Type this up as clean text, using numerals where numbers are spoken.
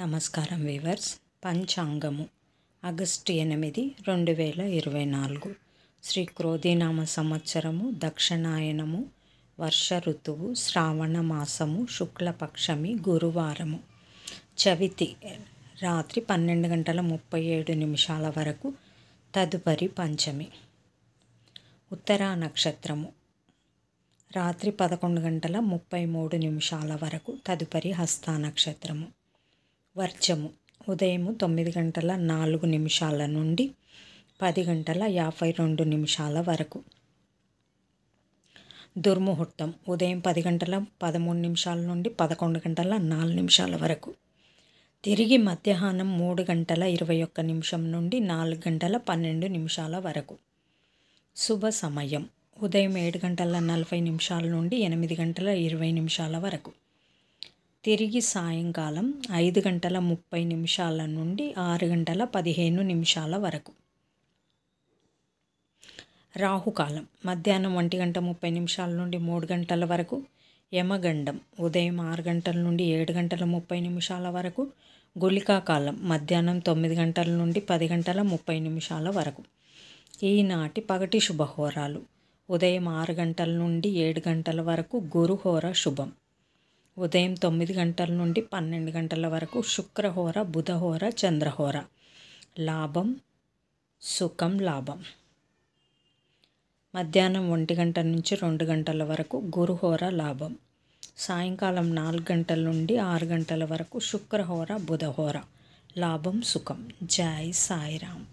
నమస్కారం weavers. పంచాంగము August 8, 2024 Shri క్రోధినామ సంవత్సరము, దక్షిణాయనము, వర్ష ఋతువు, శ్రావణ మాసము, శుక్లపక్షమి, గురువారము. చవితి రాత్రి 12:37 వరకు, తదుపరి పంచమి. ఉత్తరా నక్షత్రము రాత్రి 11:33 వరకు, తదుపరి హస్తా నక్షత్రము. వర్జము ఉదయం 9:04 నుండి 10:52 వరకు. దుర్ముహూర్తం ఉదయం 10:13 నుండి 11:04 వరకు. తిరిగి మధ్యాహ్నం 3:21 నుండి 4:12 వరకు. శుభ సమయం ఉదయం 7:40 నుండి 8:20 వరకు. తిరిగి సాయంకాలం 5:30 నుండి 6:15 వరకు. రాహుకాలం మధ్యాహ్నం 1:30 నుండి 3 గంటల వరకు. యమగండం ఉదయం 6 గంటల నుండి 7:30 వరకు. గుళికాకాలం మధ్యాహ్నం 9 గంటల నుండి 10:30 వరకు. ఈనాటి పగటి శుభహోరాలు: ఉదయం 6 గంటల నుండి 7 గంటల వరకు గురుహోర శుభం. ఉదయం 9 గంటల నుండి 12 గంటల వరకు శుక్రహోర, బుధహోర, చంద్రహోర. లాభం సుఖం లాభం. మధ్యాహ్నం 1 గంట నుంచి 2 గంటల వరకు గురుహోర లాభం. సాయంకాలం 4 గంటల నుండి 6 గంటల వరకు శుక్రహోర, బుధహోర. లాభం సుఖం. జై సాయిరామ్.